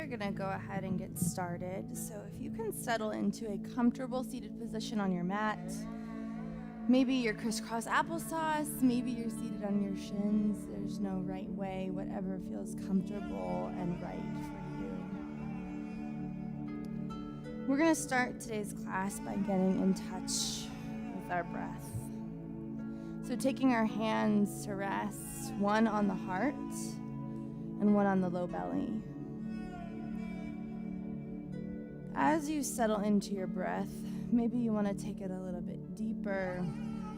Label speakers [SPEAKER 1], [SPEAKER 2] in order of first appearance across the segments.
[SPEAKER 1] are going to go ahead and get started. So if you can settle into a comfortable seated position on your mat, maybe you're crisscross applesauce, maybe you're seated on your shins. There's no right way, whatever feels comfortable and right for you. We're going to start today's class by getting in touch with our breath. So taking our hands to rest, one on the heart and one on the low belly. As you settle into your breath, maybe you want to take it a little bit deeper.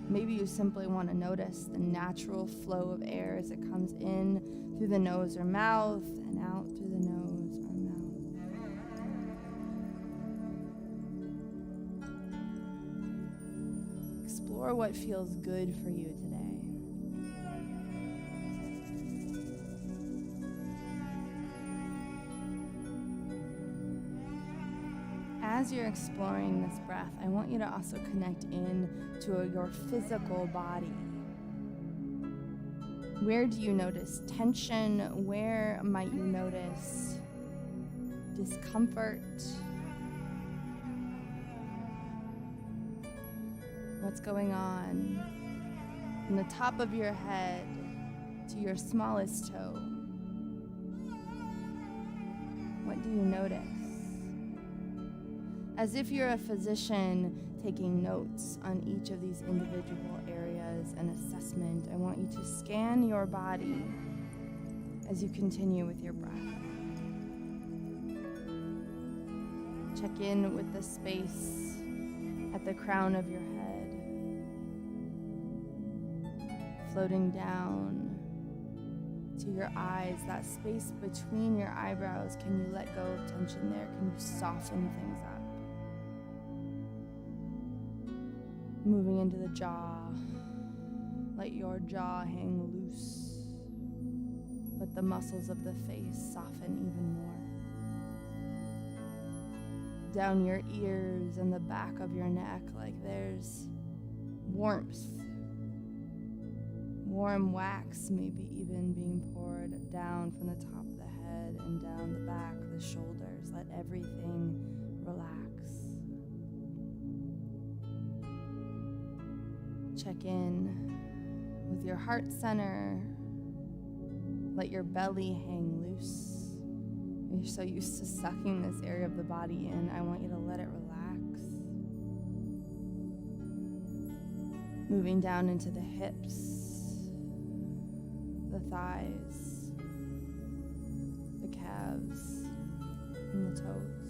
[SPEAKER 1] Maybe you simply want to notice the natural flow of air as it comes in through the nose or mouth and out through the nose or mouth. Explore what feels good for you today. As you're exploring this breath, I want you to also connect in to your physical body. Where do you notice tension? Where might you notice discomfort? What's going on from the top of your head to your smallest toe? What do you notice? As if you're a physician taking notes on each of these individual areas and assessment, I want you to scan your body as you continue with your breath. Check in with the space at the crown of your head, floating down to your eyes, that space between your eyebrows. Can you let go of tension there? Can you soften things up? Moving into the jaw, let your jaw hang loose. Let the muscles of the face soften even more. Down your ears and the back of your neck, like there's warmth. Warm wax maybe even being poured down from the top of the head and down the back, the shoulders. Let everything relax. Check in with your heart center. Let your belly hang loose. You're so used to sucking this area of the body in. I want you to let it relax. Moving down into the hips, the thighs, the calves, and the toes.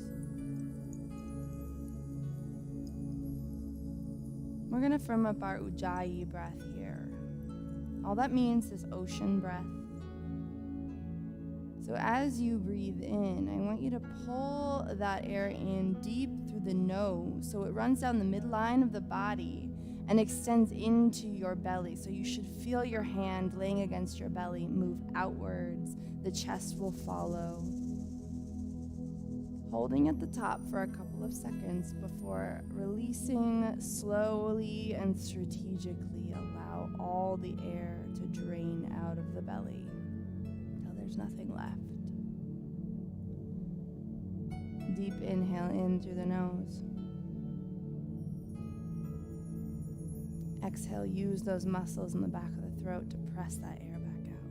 [SPEAKER 1] We're going to firm up our Ujjayi breath here. All that means is ocean breath. So as you breathe in, I want you to pull that air in deep through the nose so it runs down the midline of the body and extends into your belly. So you should feel your hand laying against your belly move outwards. The chest will follow. Holding at the top for a couple of seconds before releasing slowly and strategically. Allow all the air to drain out of the belly until there's nothing left. Deep inhale in through the nose. Exhale, use those muscles in the back of the throat to press that air back out.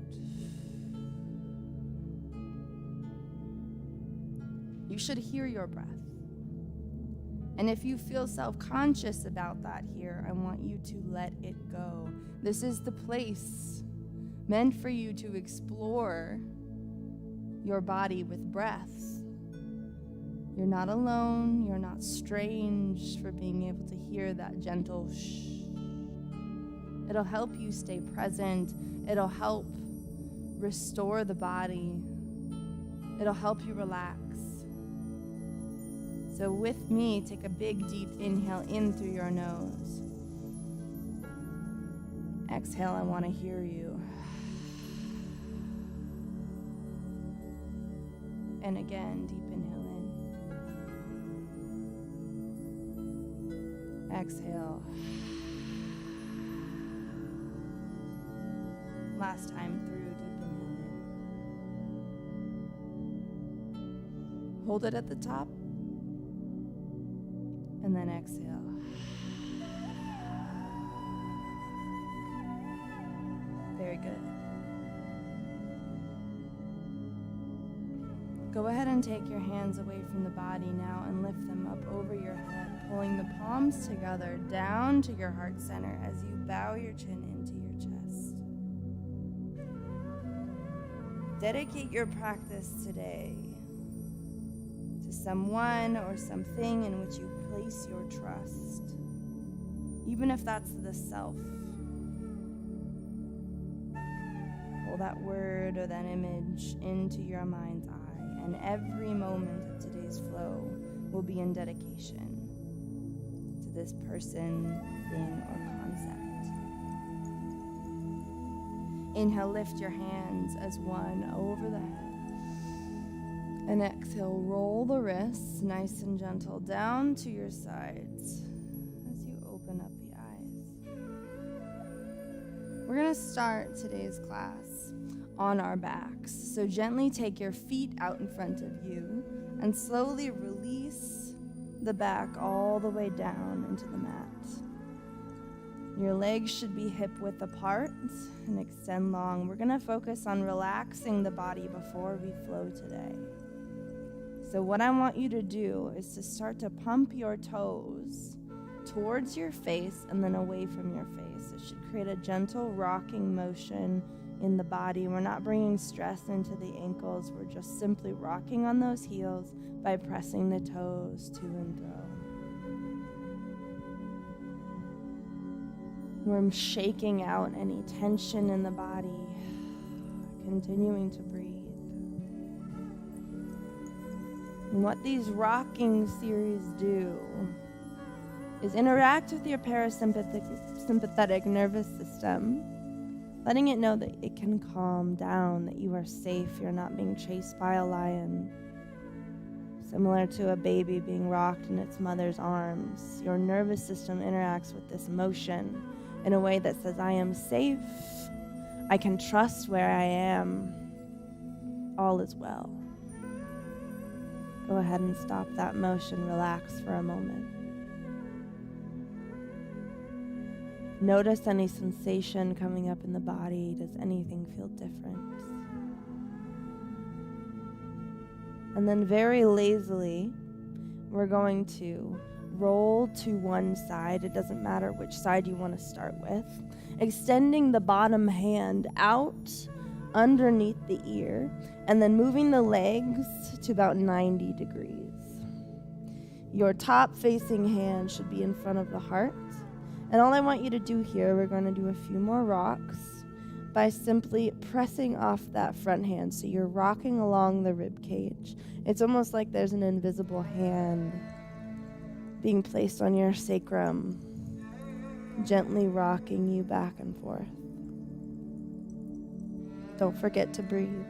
[SPEAKER 1] You should hear your breath. And if you feel self-conscious about that here, I want you to let it go. This is the place meant for you to explore your body with breaths. You're not alone. You're not strange for being able to hear that gentle shh. It'll help you stay present. It'll help restore the body. It'll help you relax. So with me, take a big deep inhale in through your nose. Exhale, I want to hear you. And again, deep inhale in. Exhale. Last time through, deep inhale Hold it at the top. And then exhale. Very good. Go ahead and take your hands away from the body now and lift them up over your head, pulling the palms together down to your heart center as you bow your chin into your chest. Dedicate your practice today to someone or something in which you place your trust, even if that's the self. Pull that word or that image into your mind's eye, and every moment of today's flow will be in dedication to this person, thing, or concept. Inhale, lift your hands as one over the head. And exhale, roll the wrists nice and gentle down to your sides as you open up the eyes. We're going to start today's class on our backs. So gently take your feet out in front of you and slowly release the back all the way down into the mat. Your legs should be hip width apart and extend long. We're going to focus on relaxing the body before we flow today. So what I want you to do is to start to pump your toes towards your face and then away from your face. It should create a gentle rocking motion in the body. We're not bringing stress into the ankles. We're just simply rocking on those heels by pressing the toes to and fro. We're shaking out any tension in the body, continuing to breathe. And what these rocking series do is interact with your sympathetic nervous system, letting it know that it can calm down, that you are safe, you're not being chased by a lion. Similar to a baby being rocked in its mother's arms, your nervous system interacts with this motion in a way that says, I am safe, I can trust where I am, all is well. Go ahead and stop that motion, relax for a moment. Notice any sensation coming up in the body. Does anything feel different? And then very lazily, we're going to roll to one side. It doesn't matter which side you want to start with. Extending the bottom hand out underneath the ear, and then moving the legs to about 90 degrees. Your top facing hand should be in front of the heart. And all I want you to do here, we're going to do a few more rocks by simply pressing off that front hand. So you're rocking along the rib cage. It's almost like there's an invisible hand being placed on your sacrum, gently rocking you back and forth. Don't forget to breathe.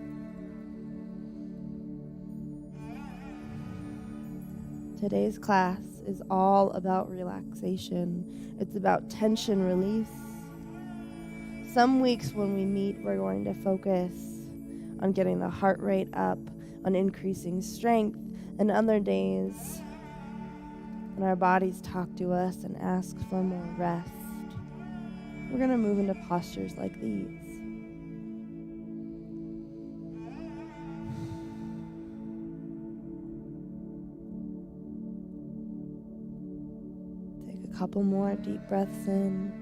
[SPEAKER 1] Today's class is all about relaxation. It's about tension release. Some weeks when we meet, we're going to focus on getting the heart rate up, on increasing strength, and other days when our bodies talk to us and ask for more rest, we're going to move into postures like these. Couple more deep breaths in.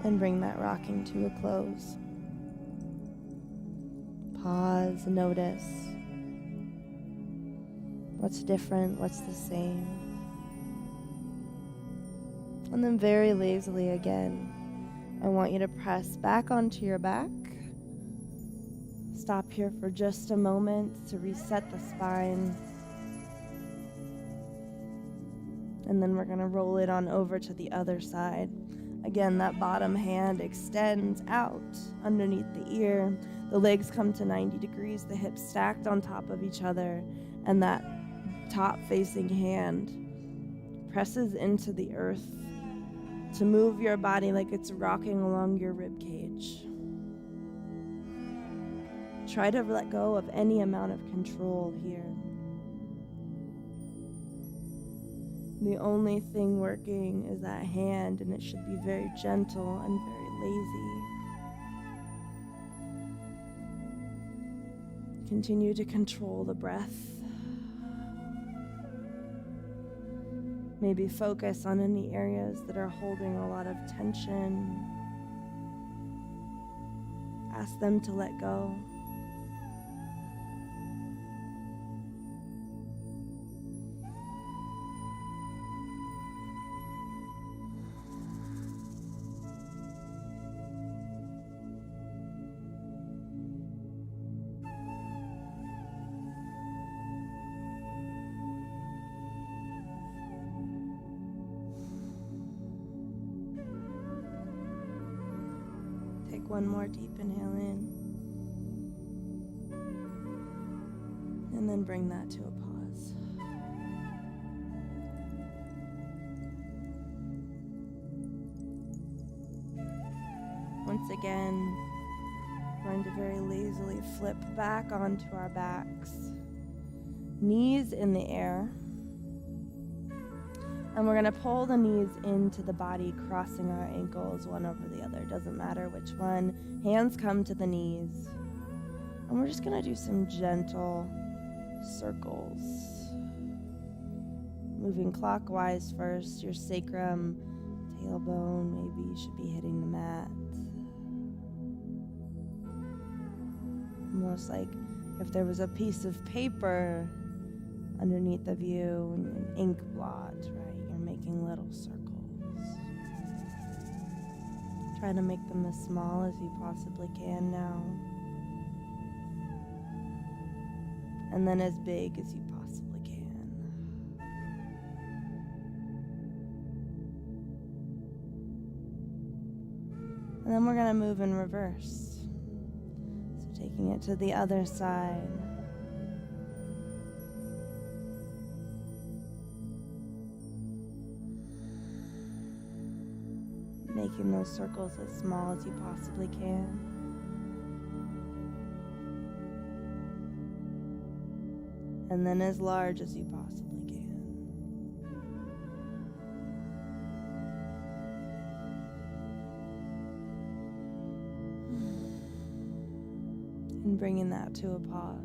[SPEAKER 1] And bring that rocking to a close. Pause, notice. What's different? What's the same? And then very lazily again, I want you to press back onto your back. Stop here for just a moment to reset the spine. And then we're going to roll it on over to the other side. Again, that bottom hand extends out underneath the ear. The legs come to 90 degrees, the hips stacked on top of each other, and that top facing hand presses into the earth to move your body like it's rocking along your rib cage. Try to let go of any amount of control here. The only thing working is that hand, and it should be very gentle and very lazy. Continue to control the breath. Maybe focus on any areas that are holding a lot of tension. Ask them to let go. One more deep inhale in, and then bring that to a pause. Once again, going to very lazily flip back onto our backs, knees in the air. And we're going to pull the knees into the body, crossing our ankles one over the other. Doesn't matter which one. Hands come to the knees. And we're just going to do some gentle circles. Moving clockwise first. Your sacrum, tailbone, maybe you should be hitting the mat. Almost like if there was a piece of paper underneath of you and an ink blot, right? Making little circles. Try to make them as small as you possibly can now. And then as big as you possibly can. And then we're going to move in reverse. So taking it to the other side. Making those circles as small as you possibly can. And then as large as you possibly can. And bringing that to a pause.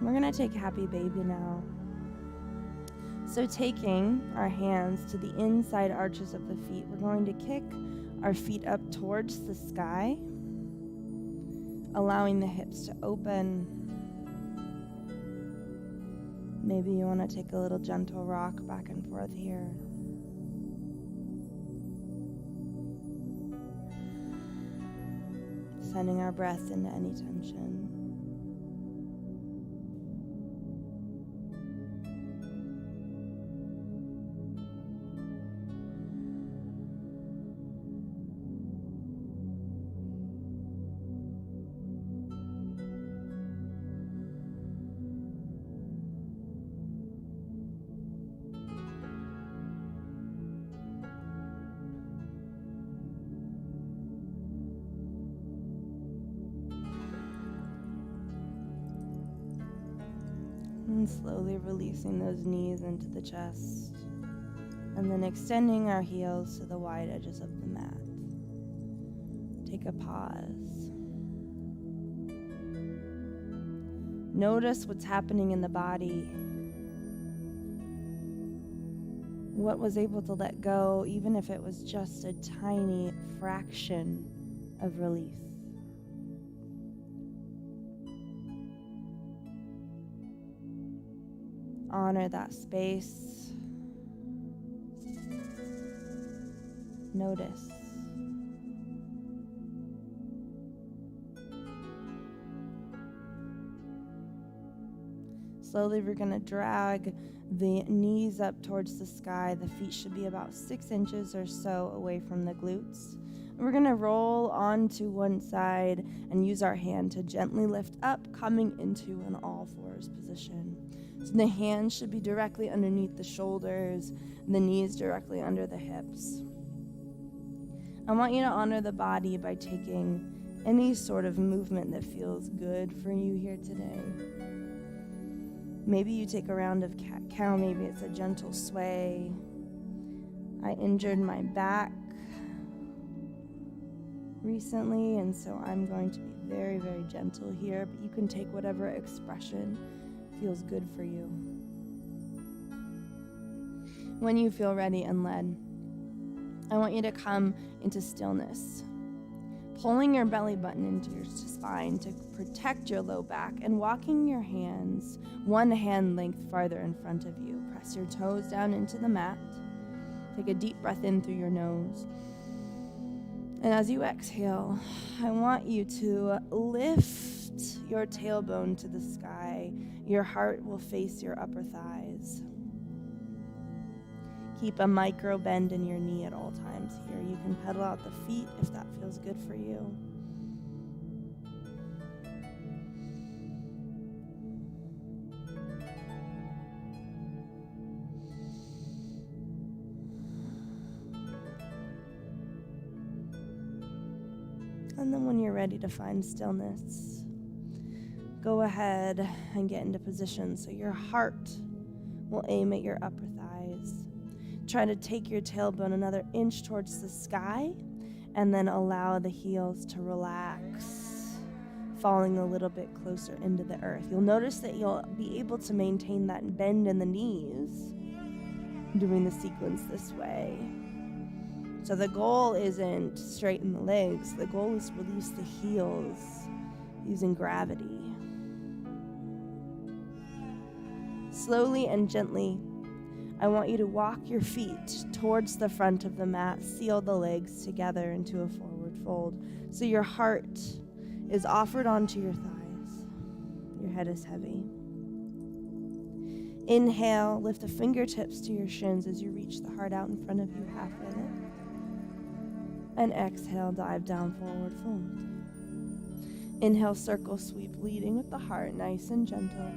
[SPEAKER 1] We're going to take Happy Baby now. So taking our hands to the inside arches of the feet, we're going to kick our feet up towards the sky, allowing the hips to open. Maybe you want to take a little gentle rock back and forth here. Sending our breath into any tension. And slowly releasing those knees into the chest. And then extending our heels to the wide edges of the mat. Take a pause. Notice what's happening in the body. What was able to let go, even if it was just a tiny fraction of release. Honor that space. Notice. Slowly we're going to drag the knees up towards the sky. The feet should be about 6 inches or so away from the glutes. And we're going to roll onto one side and use our hand to gently lift up, coming into an all fours position. So the hands should be directly underneath the shoulders, the knees directly under the hips. I want you to honor the body by taking any sort of movement that feels good for you here today. Maybe you take a round of cat-cow, maybe it's a gentle sway. I injured my back recently, and so I'm going to be very, very gentle here, but you can take whatever expression feels good for you. When you feel ready and led, I want you to come into stillness, pulling your belly button into your spine to protect your low back and walking your hands one hand length farther in front of you. Press your toes down into the mat. Take a deep breath in through your nose. And as you exhale, I want you to lift your tailbone to the sky. Your heart will face your upper thighs. Keep a micro bend in your knee at all times here. You can pedal out the feet if that feels good for you. And then when you're ready to find stillness, go ahead and get into position so your heart will aim at your upper thighs. Try to take your tailbone another inch towards the sky and then allow the heels to relax, falling a little bit closer into the earth. You'll notice that you'll be able to maintain that bend in the knees doing the sequence this way. So the goal isn't straighten the legs. The goal is release the heels using gravity. Slowly and gently, I want you to walk your feet towards the front of the mat, seal the legs together into a forward fold. So your heart is offered onto your thighs. Your head is heavy. Inhale, lift the fingertips to your shins as you reach the heart out in front of you, half with it. And exhale, dive down, forward fold. Inhale, circle sweep, leading with the heart, nice and gentle.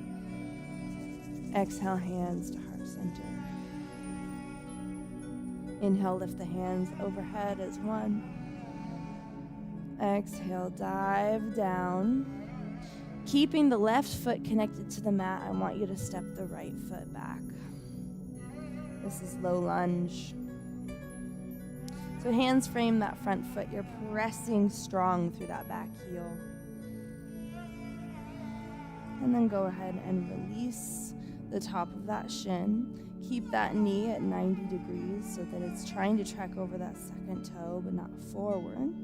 [SPEAKER 1] Exhale, hands to heart center. Inhale, lift the hands overhead as one. Exhale, dive down. Keeping the left foot connected to the mat, I want you to step the right foot back. This is low lunge. So hands frame that front foot. You're pressing strong through that back heel. And then go ahead and release the top of that shin. Keep that knee at 90 degrees so that it's trying to track over that second toe but not forward.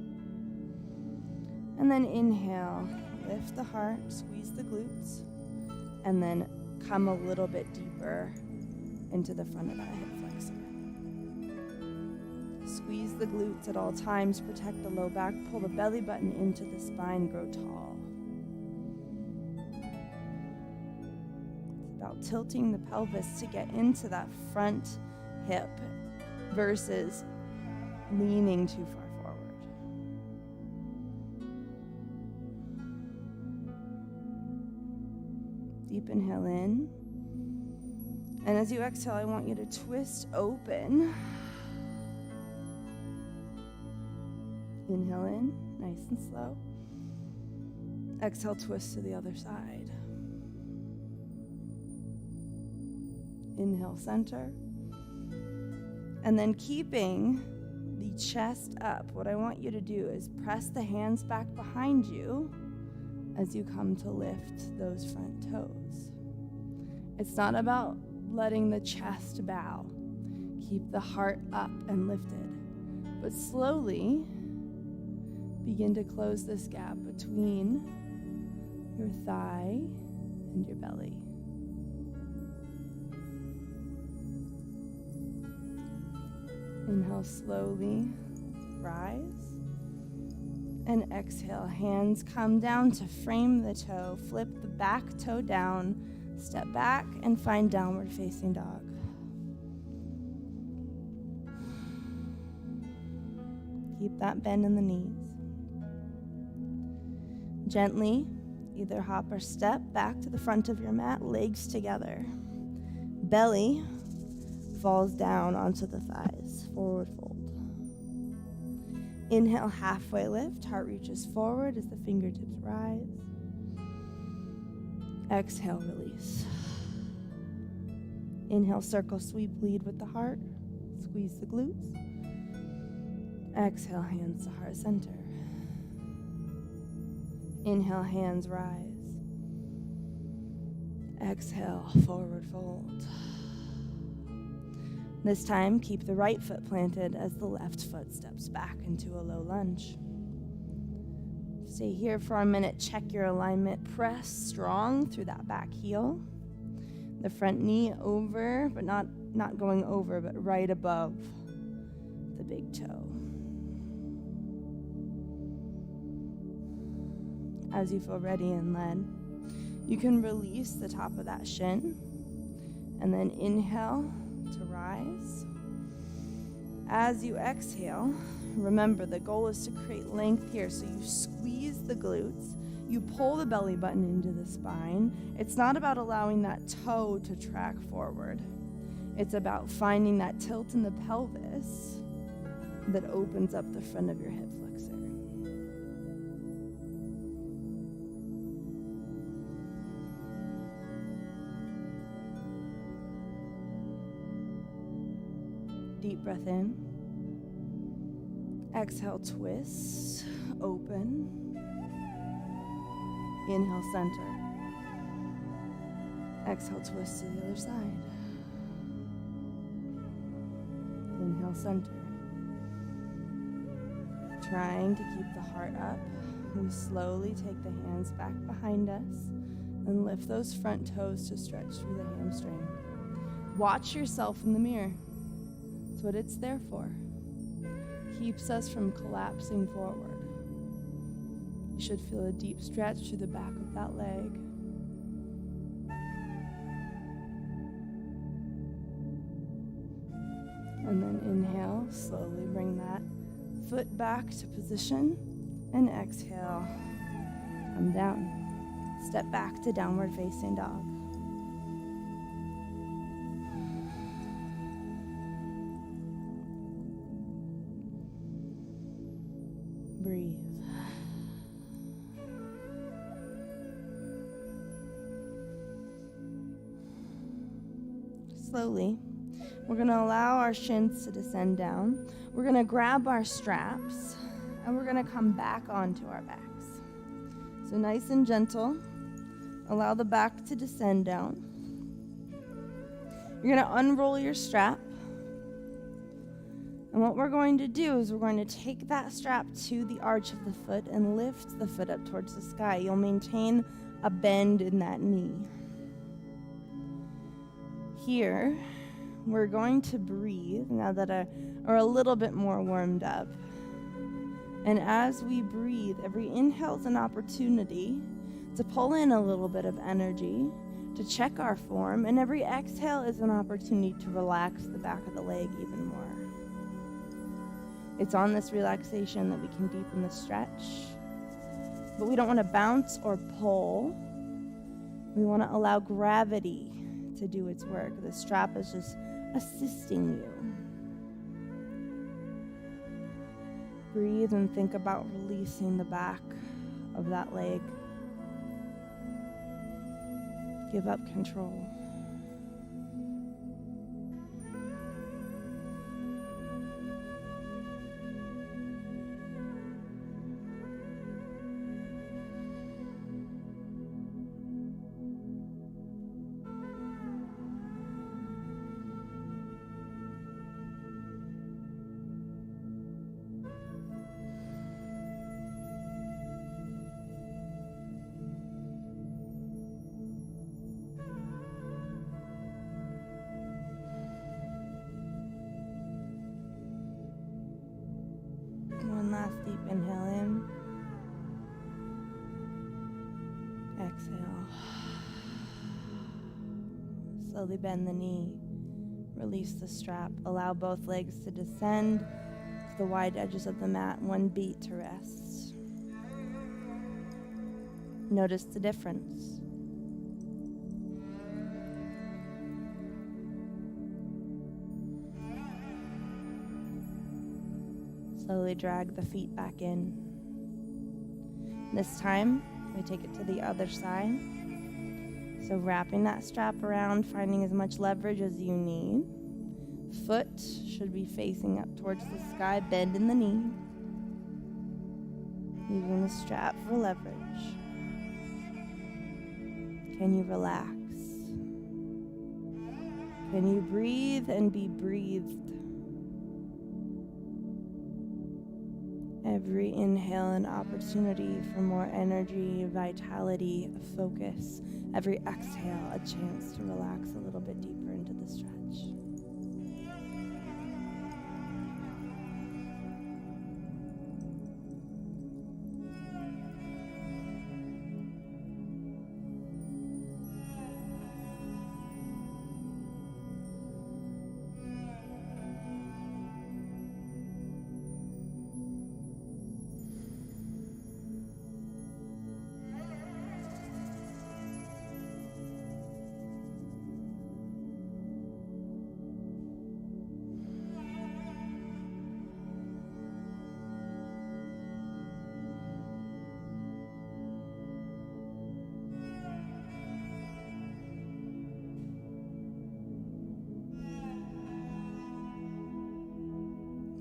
[SPEAKER 1] And then inhale, lift the heart, squeeze the glutes, and then come a little bit deeper into the front of that hip flexor. Squeeze the glutes at all times, protect the low back, pull the belly button into the spine, grow tall. It's about tilting the pelvis to get into that front hip versus leaning too far forward. Deep inhale in. And as you exhale, I want you to twist open. Inhale in, nice and slow. Exhale, twist to the other side. Inhale, center. And then keeping the chest up, what I want you to do is press the hands back behind you as you come to lift those front toes. It's not about letting the chest bow. Keep the heart up and lifted. But slowly, begin to close this gap between your thigh and your belly. Inhale slowly, rise. And exhale, hands come down to frame the toe. Flip the back toe down, step back and find downward facing dog. Keep that bend in the knees. Gently Either hop or step back to the front of your mat, legs together. Belly falls down onto the thighs, forward fold. Inhale, halfway lift, heart reaches forward as the fingertips rise. Exhale, release. Inhale, circle, sweep, lead with the heart. Squeeze the glutes. Exhale, hands to heart center. Inhale, hands rise. Exhale, forward fold. This time, keep the right foot planted as the left foot steps back into a low lunge. Stay here for a minute, check your alignment, press strong through that back heel. The front knee over, but not going over, but right above the big toe. As you feel ready and led, you can release the top of that shin and then inhale to rise. As you exhale, remember the goal is to create length here, so you squeeze the glutes, you pull the belly button into the spine. It's not about allowing that toe to track forward. It's about finding that tilt in the pelvis that opens up the front of your hip flexor. Deep breath in. Exhale, twist, open. Inhale, center. Exhale, twist to the other side. Inhale, center. Trying to keep the heart up, we slowly take the hands back behind us and lift those front toes to stretch through the hamstring. Watch yourself in the mirror. That's what it's there for. Keeps us from collapsing forward. You should feel a deep stretch through the back of that leg. And then inhale, slowly bring that foot back to position, and exhale, come down. Step back to downward facing dog. Breathe. Slowly, we're going to allow our shins to descend down. We're going to grab our straps, and we're going to come back onto our backs. So nice and gentle, allow the back to descend down. You're going to unroll your strap. And what we're going to do is we're going to take that strap to the arch of the foot and lift the foot up towards the sky. You'll maintain a bend in that knee. Here, we're going to breathe now that are a little bit more warmed up. And as we breathe, every inhale is an opportunity to pull in a little bit of energy, to check our form, and every exhale is an opportunity to relax the back of the leg even more. It's on this relaxation that we can deepen the stretch, but we don't want to bounce or pull. We want to allow gravity to do its work. The strap is just assisting you. Breathe and think about releasing the back of that leg. Give up control. One last deep inhale in. Exhale. Slowly bend the knee. Release the strap. Allow both legs to descend to the wide edges of the mat. One beat to rest. Notice the difference. Slowly drag the feet back in. This time, we take it to the other side. So wrapping that strap around, finding as much leverage as you need. Foot should be facing up towards the sky, bend in the knee. Using the strap for leverage. Can you relax? Can you breathe and be breathed? Every inhale an opportunity for more energy, vitality, focus. Every exhale a chance to relax a little bit deeper into the stretch.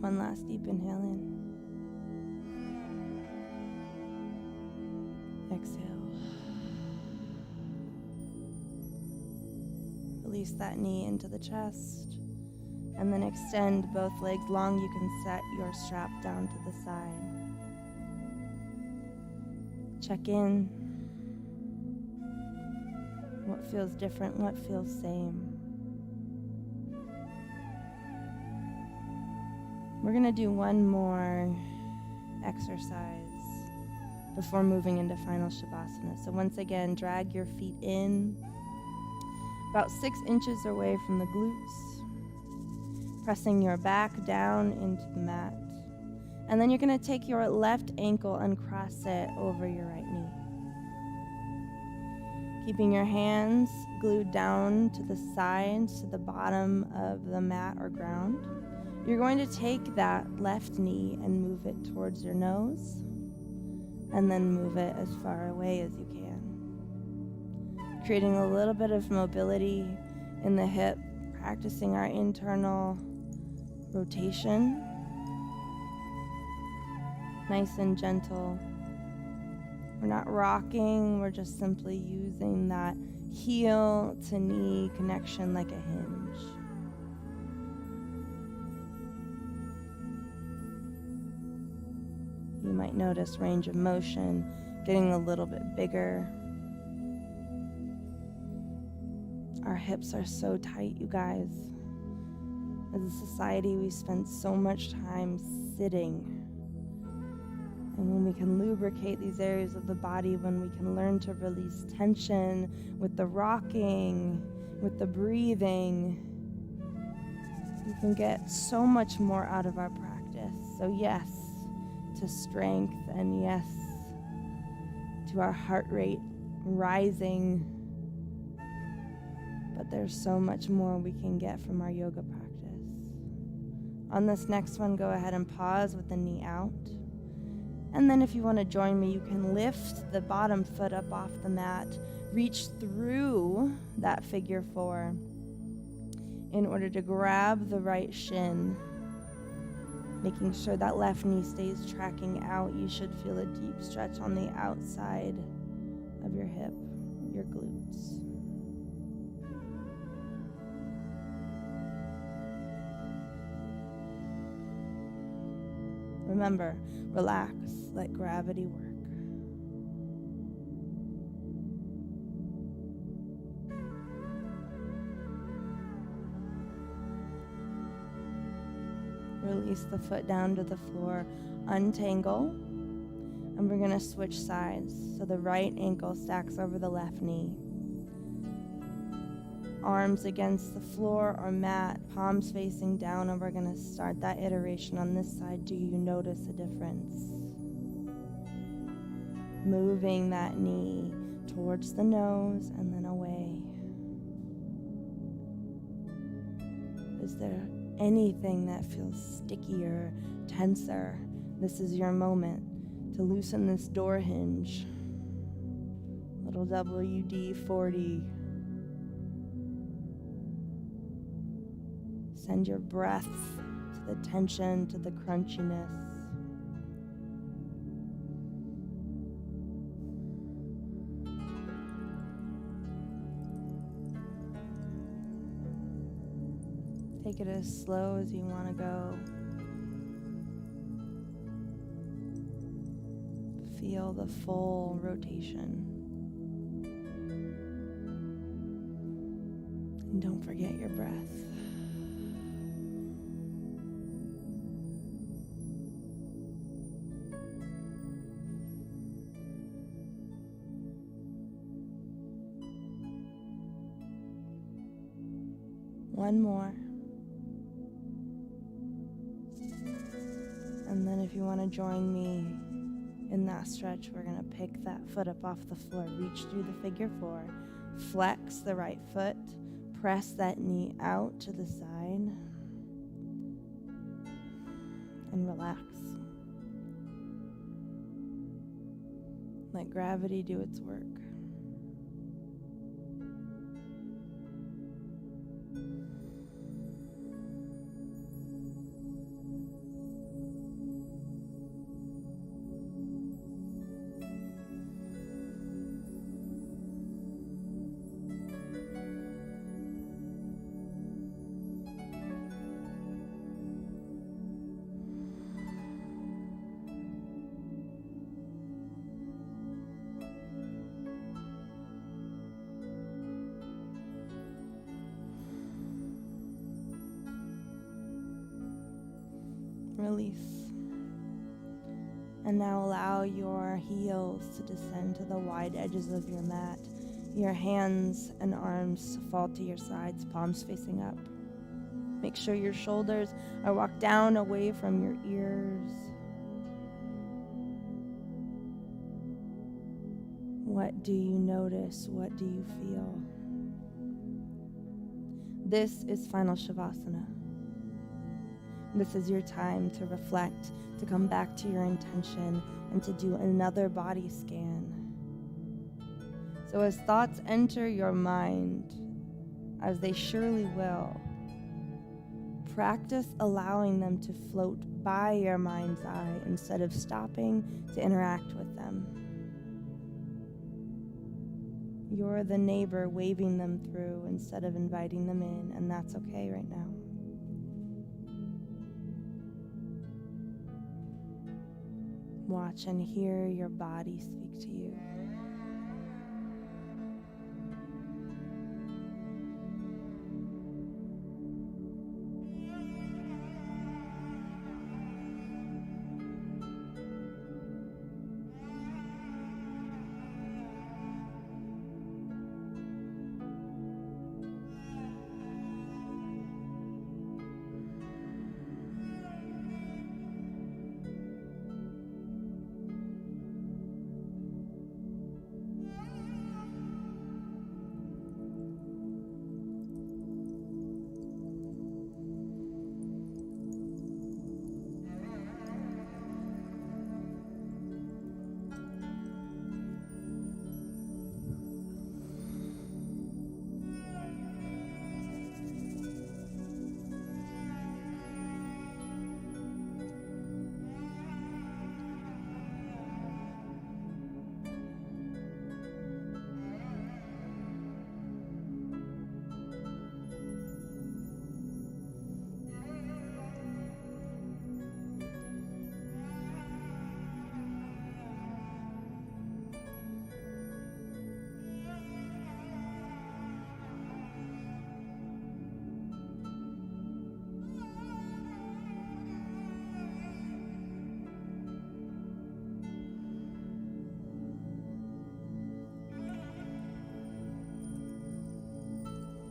[SPEAKER 1] One last deep inhale in. Exhale. Release that knee into the chest. And then extend both legs long. You can set your strap down to the side. Check in. What feels different? What feels same? We're going to do one more exercise before moving into final Shavasana. So once again, drag your feet in about 6 inches away from the glutes, pressing your back down into the mat. And then you're going to take your left ankle and cross it over your right knee. Keeping your hands glued down to the sides, to the bottom of the mat or ground. You're going to take that left knee and move it towards your nose, and then move it as far away as you can. Creating a little bit of mobility in the hip, practicing our internal rotation. Nice and gentle. We're not rocking, we're just simply using that heel to knee connection like a hinge. You might notice range of motion getting a little bit bigger. Our hips are so tight, you guys. As a society, we spend so much time sitting. And when we can lubricate these areas of the body, when we can learn to release tension with the rocking, with the breathing, we can get so much more out of our practice. So yes, to strength, and yes, to our heart rate rising. But there's so much more we can get from our yoga practice. On this next one, go ahead and pause with the knee out. And then if you want to join me, you can lift the bottom foot up off the mat, reach through that figure 4 in order to grab the right shin. Making sure that left knee stays tracking out. You should feel a deep stretch on the outside of your hip, your glutes. Remember, relax, let gravity work. Release the foot down to the floor, untangle, and we're going to switch sides. So the right ankle stacks over the left knee. Arms against the floor or mat, palms facing down, and we're going to start that iteration on this side. Do you notice a difference? moving that knee towards the nose and then away. Is there anything that feels sticky or tenser? This is your moment to loosen this door hinge. Little WD-40. Send your breath to the tension, to the crunchiness. Take it as slow as you want to go. Feel the full rotation. And don't forget your breath. One more. And then if you want to join me in that stretch, we're going to pick that foot up off the floor, reach through the figure four, flex the right foot, press that knee out to the side, and relax. Let gravity do its work. Release. And now allow your heels to descend to the wide edges of your mat. Your hands and arms to fall to your sides, palms facing up. Make sure your shoulders are walked down away from your ears. What do you notice? What do you feel? This is Final Shavasana. This is your time to reflect, to come back to your intention, and to do another body scan. So as thoughts enter your mind, as they surely will, practice allowing them to float by your mind's eye instead of stopping to interact with them. You're the neighbor waving them through instead of inviting them in, and that's okay right now. Watch and hear your body speak to you.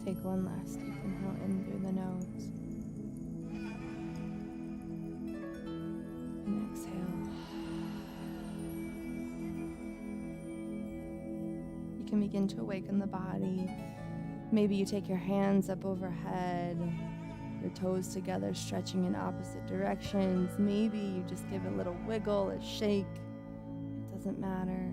[SPEAKER 1] Take one last deep inhale in through the nose. And exhale. can begin to awaken the body. Maybe you take your hands up overhead, your toes together, stretching in opposite directions. Maybe you just give a little wiggle, a shake. It doesn't matter.